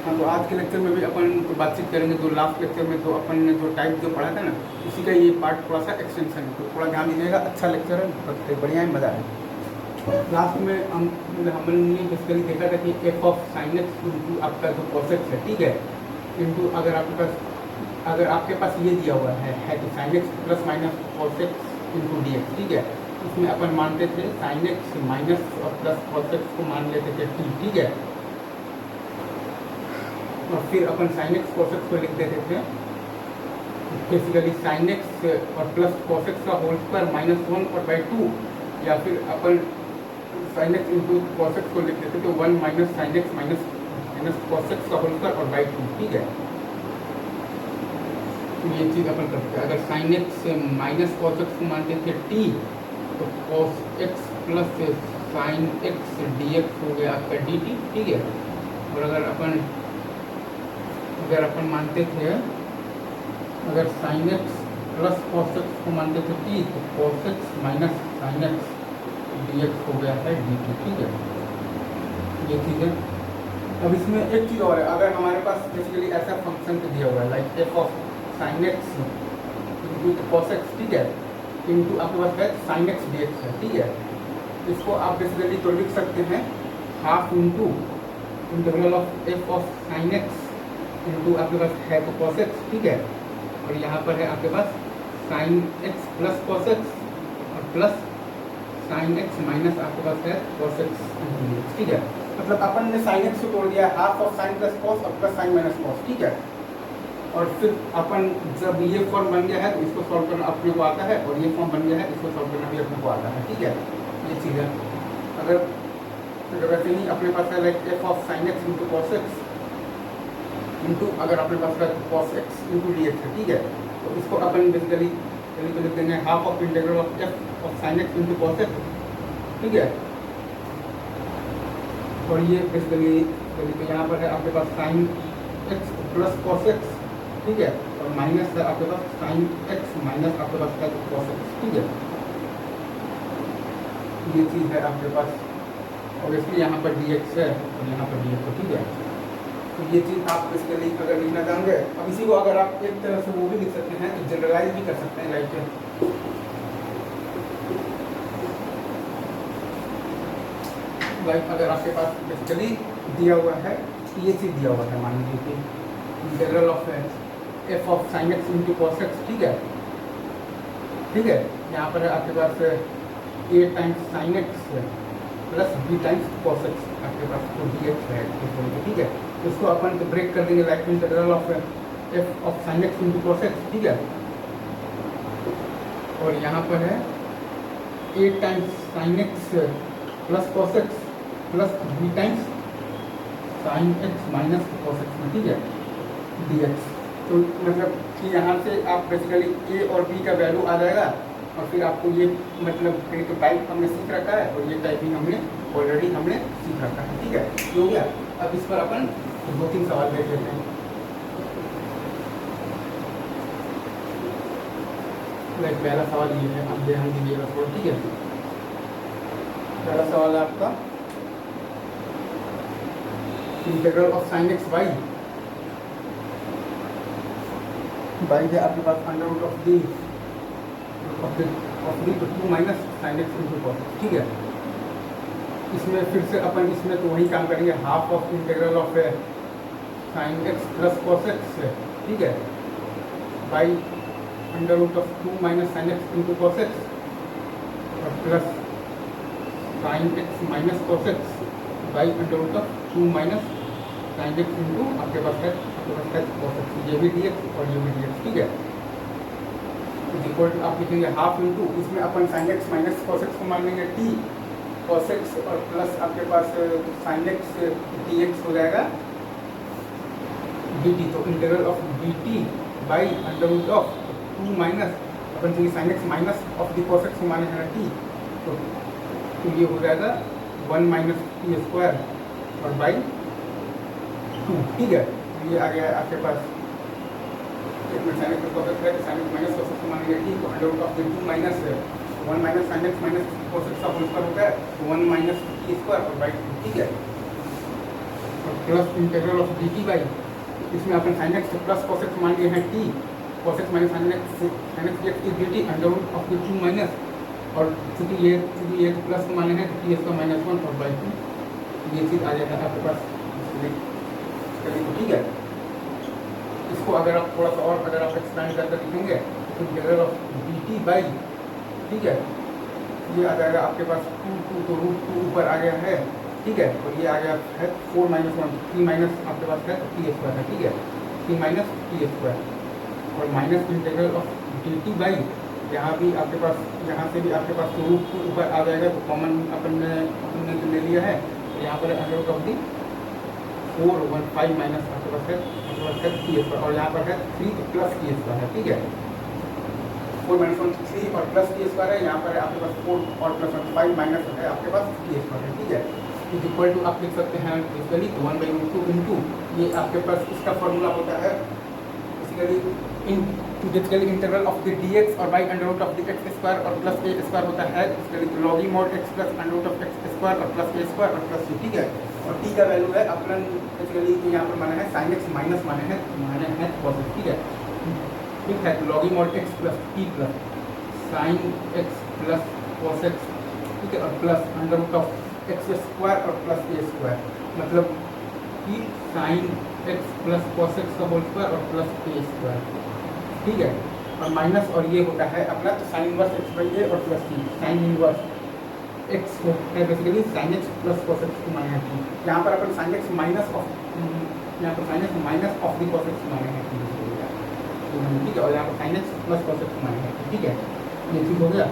हाँ, तो आज के लेक्चर में भी अपन तो बातचीत करेंगे। तो लास्ट लेक्चर में तो अपन ने जो टाइप जो पढ़ा था ना, उसी का ये पार्ट थोड़ा सा एक्सटेंशन है, तो थोड़ा ध्यान दीजिएगा। अच्छा लेक्चर है, तो बढ़िया है, मज़ा है। लास्ट में हमने बेसिकली देखा था कि F of sine x into आपका जो कॉसेक्स है, ठीक है, इंटू अगर आपके पास ये दिया हुआ है कि sign x plus minus cos x into D x, ठीक है। इसमें अपन मानते थे साइन एक्स माइनस और प्लस कॉसेक्स को मान लेते थे टी, ठीक है। और फिर अपन साइन एक्स कॉसेक्स को लिख देते थे बेसिकली साइन एक्स और प्लस कॉसेक्स का होल स्क्वायर -1 और बाई 2, या फिर अपन साइन एक्स इंटू कॉसेक्स को लिख देते थे 1 minus sine x minus cos x का होल स्क्वायर और बाई 2, ठीक है। तो ये चीज़ अपन करते हैं। अगर साइन एक्स माइनस कॉसेक्स को मानते थे टी, तो cos x plus sine x d x हो गया आपका डी टी, ठीक है। और अगर अपन मानते थे, अगर sign x plus cos x को मानते थे टी, तो cos x minus sine x d x हो गया है डी टी, ठीक है। ये चीज़ है। अब इसमें एक चीज़ और है, अगर हमारे पास बेसिकली ऐसा फंक्शन दिया हुआ है like F of sine x into cos x, ठीक है, इंटू आपके पास है साइन एक्स डी एक्स है, ठीक है। इसको आप बेसिकली तो लिख सकते हैं half into integral of f of sine x into आपके पास है तो कॉस एक्स, ठीक है। और यहाँ पर है आपके पास sine x plus cos x और प्लस साइन एक्स माइनस आपके पास है कॉस एक्स, ठीक है। मतलब अपन ने साइन एक्स को तोड़ दिया half of sine plus cos और प्लस साइन माइनस कॉस, ठीक है। और फिर अपन जब ये फॉर्म बन गया है तो इसको सॉल्व करना अपने को आता है, और ये फॉर्म बन गया है इसको सॉल्व करना भी अपने को आता है, ठीक है। ये चीज़ है। अगर वैसे ही अपने पास है like F of sine x into cos x into अगर अपने पास है cos x into D x है, ठीक है। तो इसको अपन बेसिकली लिख देंगे half of integral of f of sine x into cos x, ठीक है। और ये बेसिकली तो यहाँ पर है आपके पास sine x plus cos x, ठीक है, और माइनस है आपके पास साइन एक्स माइनस आपके पास है कॉस एक्स, ठीक है। ये चीज़ है आपके पास, और इसमें यहाँ पर डी एक्स है और यहाँ पर डी एक्स है, ठीक है। तो ये चीज़ आप बेसिकली अगर लिखना चाहेंगे, अब इसी को अगर आप एक तरह से वो भी लिख सकते हैं, तो जनरलाइज भी कर सकते हैं लाइक अगर आपके पास बेसिकली दिया हुआ है, ये चीज़ दिया हुआ है, मान लीजिए कि integral of f of sine x into cos x, ठीक है, ठीक है। यहाँ पर है आपके पास a times sine x plus b times cos x आपके पास तो डी एक्स है, ठीक है। इसको अपन ब्रेक कर देंगे like integral of f of sine x into cos x, ठीक है। और यहाँ पर है a times sine x plus cos x plus b times sine x minus cos x में, ठीक है, डी एक्स। तो मतलब कि यहाँ से आप बेसिकली ए और बी का वैल्यू आ जाएगा, और फिर आपको ये मतलब एक टाइप हमने सीख रखा है और ये टाइपिंग हमने ऑलरेडी सीख रखा है, ठीक है। ये हो गया। अब इस पर अपन 2-3 सवाल देख लेते हैं। लाइक पहला सवाल ये है, अब ध्यान दीजिएगा थोड़ा, ठीक है। पहला सवाल है आपका integral of sine x by है आपके पास अंडर रूट ऑफ दी तो 2 minus sine x into cos, ठीक है। इसमें फिर से अपन इसमें तो वही काम करेंगे, half of integral of sine x plus cos x, ठीक है, by under root of 2 minus sine x into cos x और plus sine x minus cos x by under root of 2 minus sine x into आपके पास है cos x, ये भी D x और ये भी डी एक्स, ठीक है। इक्वल टू आप लिखेंगे हाफ इंटू, इसमें अपन sine x minus cos x को मान लेंगे टी कॉस एक्स और प्लस आपके पास साइन एक्स डी एक्स हो जाएगा डी टी। तो integral of d t by under root of 2 minus अपन चाहिए sine x minus of the cos x को माने है टी, तो ये हो जाएगा 1 माइनस टी स्क्वायर और बाई 2, ठीक है। ये आ गया आपके पास साइन एक्स कॉस एक्स है, sine x minus cos x को मानेंगे टी, तो under root of 2 minus 1 minus sine x minus cos x का होल स्क्वायर होता है 1 माइनस टी स्क्वायर और बाई 2, ठीक है। Plus integral of dt by, इसमें अपन sine x plus cos x मान लिए हैं t, cos x minus sine x dx की dt under root of the 2 minus, और चूंकि ये प्लस माने हैं तो ts का -1 और बाई 2, ये चीज़ आ जाता है आपके पास। तो ठीक है, इसको अगर आप थोड़ा सा और अगर आप एक्सपेंड करके लिखेंगे तो इंटीग्रल ऑफ dt बाई, ठीक है, ये आ जाएगा आपके पास 2 तो रूट 2 ऊपर आ गया है, ठीक है, और ये आ गया है 4 - 1 3 माइनस आपके पास है तो टी स्क्वायर है, ठीक है, 3 माइनस टी स्क्वायर, और minus integral of dt by, यहाँ भी आपके पास, यहाँ से भी आपके पास तो रूट 2 ऊपर आ जाएगा तो कॉमन अपन ने तो ले लिया है, तो यहाँ पर under root of the 4/5 minus आपके पास है टी स्क्वायर, और यहाँ पर है 3 प्लस टी स्क्वायर है, ठीक है, 4 - 1 3 और प्लस टी स्क्वायर है, यहाँ पर आपके पास 4 और प्लस 1 5 माइनस है आपके पास टी स्क्वायर है, ठीक है, इज इक्वल टू आप लिख सकते हैं बेसिकली 1/√2 इंटू, ये आपके पास इसका फॉर्मूला होता है basically integral of the dx और by under root of the x square और प्लस a स्क्वायर होता है basically log e mod x plus under root of x square और प्लस a स्क्वायर और प्लस c, ठीक है, और t का वैल्यू है अपन बेसिकली तो यहाँ पर माना है साइन x माइनस माने हैं cos x, ठीक है, ठीक है, log mod x plus t plus sine x plus cos x, ठीक है, और plus under root of x square और प्लस a स्क्वायर, मतलब कि sine x plus cos x का होल स्क्वायर और प्लस a स्क्वायर, ठीक है, और माइनस, और ये होता है अपना तो sine inverse x by a और plus t, sine inverse x है basically sine x plus cos x को माने हैं t, यहाँ पर अपन साइन x माइनस ऑफ, यहाँ पर sine x minus of the cos x को माने हैं t, ठीक है, और यहाँ पर sine x plus cos x को माने हैं, ठीक है, ये ठीक हो गया,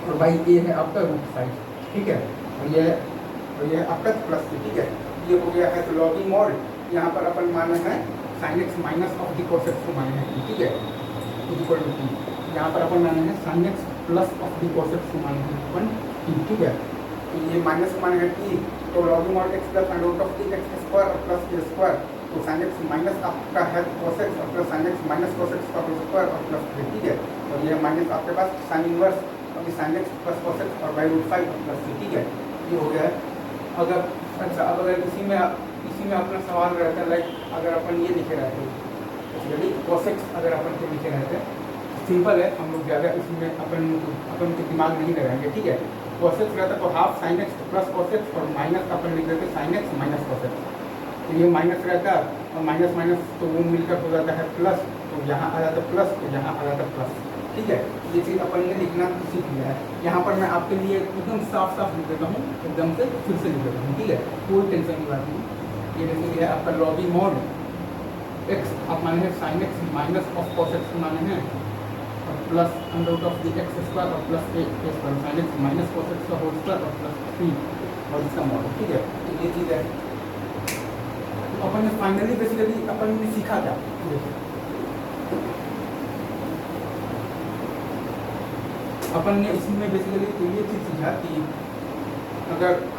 और बाई ए है आपका रूट साइड, ठीक है, और ये आपका प्लस t, ठीक है, ये हो गया है तो लॉगी मॉड, यहाँ पर अपन माने हैं sine x minus of the cos x को माने हैं, ठीक है, इक्वल टू t, यहाँ पर अपन माने हैं sine x plus of the cos x को माने हैं अपन t, ठीक है, तो ये माइनस माने हैं t, तो log mod x plus under root of the x square और प्लस a स्क्वायर, तो साइन एक्स माइनस आपका है cos x और plus sine x minus cos x का होल स्क्वायर और प्लस 3, ठीक है, और ये माइनस आपके पास साइन इनवर्स और sine x plus cos x और बाई रूट 5 और प्लस 3, ठीक है, ये हो गया है। अगर अच्छा, अब अगर इसी में अपना सवाल रहता है लाइक अगर अपन ये लिखे रहते यदि cos x अगर अपन को लिखे रहते, सिंपल है, हम लोग ज़्यादा इसमें अपन को दिमाग नहीं लगाएंगे, ठीक है, cos x रहता तो half sine x plus cos x और माइनस अपन लिख देते sign x minus cos x, तो ये माइनस रहता और माइनस माइनस तो वो मिलकर हो जाता है प्लस, तो यहाँ आ जाता प्लस, तो यहाँ आ जाता प्लस, ठीक है, ये चीज़ अपन ने लिखना सीख लिया है। यहाँ पर मैं आपके लिए एकदम साफ साफ लिख देता हूँ, एकदम से फिर से लिख देता हूँ, ठीक है, कोई टेंशन की बात नहीं। ये बेसिकली है आपका लॉगी मॉड x, आप माने हैं sine x minus of cos x माने हैं, और plus under root of the x square और plus a square, sine x minus cos x का होल स्क्वायर और प्लस 3 और इसका मॉडल, ठीक है, तो ये चीज़ है। तो अपन ने फाइनली बेसिकली अपन ने सीखा क्या, अपन ने इसमें बेसिकली तो ये चीज़ सीखा कि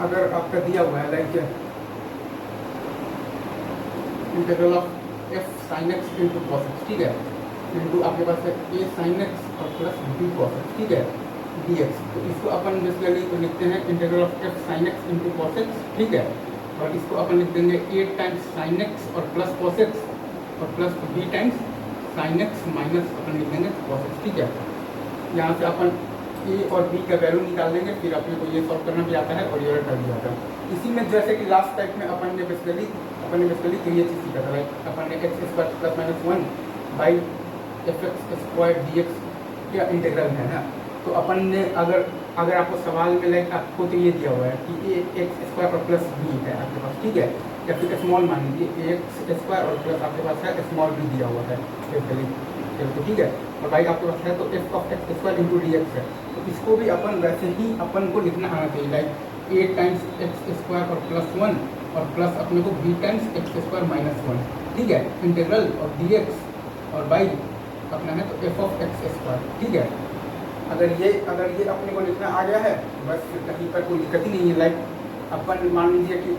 अगर आपका दिया हुआ है like integral of f sin x into cos x, ठीक है, इंटू आपके पास है a sin x और प्लस b cos x, ठीक है, dx, तो इसको अपन बेसिकली तो लिखते हैं integral of f sin x into cos x, ठीक है, और इसको अपन लिख देंगे a टाइम्स sin x और प्लस cos x और plus b times sin x minus अपन लिख देंगे cos x, ठीक है, यहाँ से अपन a और b का वैल्यू निकाल देंगे, फिर अपने को ये सॉल्व करना भी आता है और ये कर भी आता है। इसी में जैसे कि लास्ट टाइप में अपन ने बेसिकली तो ये चीज़ सीखा था लाइक अपन ने x square plus minus 1 by F x square D x का इंटीग्रल है ना, तो अपन ने अगर आपको सवाल में लाइक आपको तो ये दिया हुआ है कि ए एक्स स्क्वायर और प्लस बी है आपके पास, ठीक है, या फिर स्मॉल मान लीजिए एक्स स्क्वायर और प्लस आपके पास है स्मॉल बी दिया हुआ है बेसिकली, तो ठीक है, और बाई आपके पास है तो F of x square into D x है, तो इसको भी अपन वैसे ही अपन को लिखना आना चाहिए like a times x square और प्लस 1 और प्लस अपने को b times x square minus 1, ठीक है, इंटीग्रल और डी एक्स और बाई अपना है तो एफ ऑफ एक्स स्क्वायर, ठीक है, अगर ये अपने को लिखना आ गया है बस फिर कहीं पर कोई दिक्कत ही नहीं है। लाइक अपन मान लीजिए कि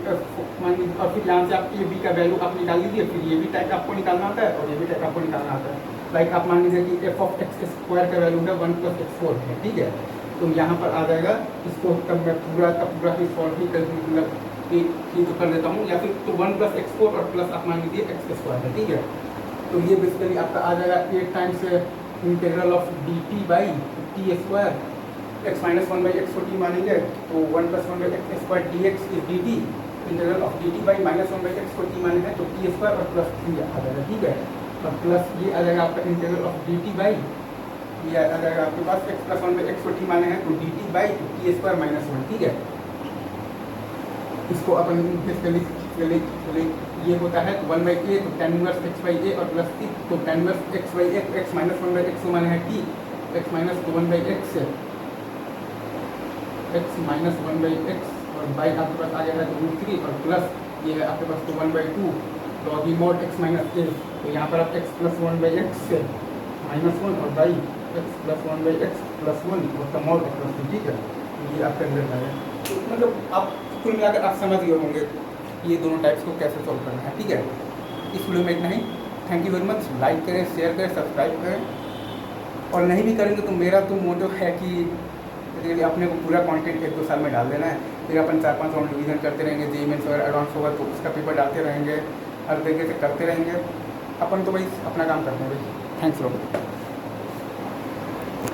मान लीजिए और फिर यहाँ से आप ए बी का वैल्यू आप निकाल लीजिए, फिर ये भी टाइप आपको निकालना आता है और ये भी टाइप आपको निकालना आता है। लाइक आप मान लीजिए कि एफ ऑफ एक्स स्क्वायर का वैल्यू है 1 + x4 है, ठीक है, तो यहाँ पर आ जाएगा, इसको तब मैं पूरा का पूरा ही सॉल्व ही कर तो कर देता हूँ, या फिर तो 1 + x4 और प्लस आप मान लीजिए x² है, ठीक है। तो ये बेसिकली आपका आ जाएगा 8 times integral of dt/t² x - 1/x को t मानेंगे तो 1 + 1/x² dx is dt, integral of dt/-1/x को t मानेंगे तो t² और प्लस 3 आ जाएगा, ठीक है। और प्लस ये आ जाएगा आपका इंटीग्रल ऑफ dt ये आ जाएगा आपके पास x + 1/x को t माने हैं तो dt/t² - 1, ठीक है। इसको अपन बेसिकली ये होता है तो 1/a तो tan इनवर्स x/a और प्लस t तो tan inverse x/a x - 1/x को माने है t, x - 1/x और बाई आपके पास आ गया है तो √3 और प्लस ये है आपके पास तो 1/2 log e mod x - a, तो यहाँ पर आप x + 1/x -1 और बाई x + 1/x + 1 और का mod और प्लस 2, ठीक है। ये आपका रिजल्ट आएगा। तो मतलब आप कुल मिलाकर आप समझ गए होंगे ये दोनों टाइप्स को कैसे सॉल्व करना है, ठीक है। इस वीडियो में इतना ही। Thank you very much. Like करें, शेयर करें, सब्सक्राइब करें, और नहीं भी करेंगे तो मेरा तो मोटिव है कि अपने को पूरा कंटेंट 1-2 साल में डाल देना है, फिर अपन 4-5 राउंड रिवीजन करते रहेंगे, जेईई मेंस वगैरह एडवांस होगा तो उसका पेपर डालते रहेंगे, हर तरीके से करते रहेंगे अपन, तो भाई अपना काम करते हैं भाई। Thanks lot.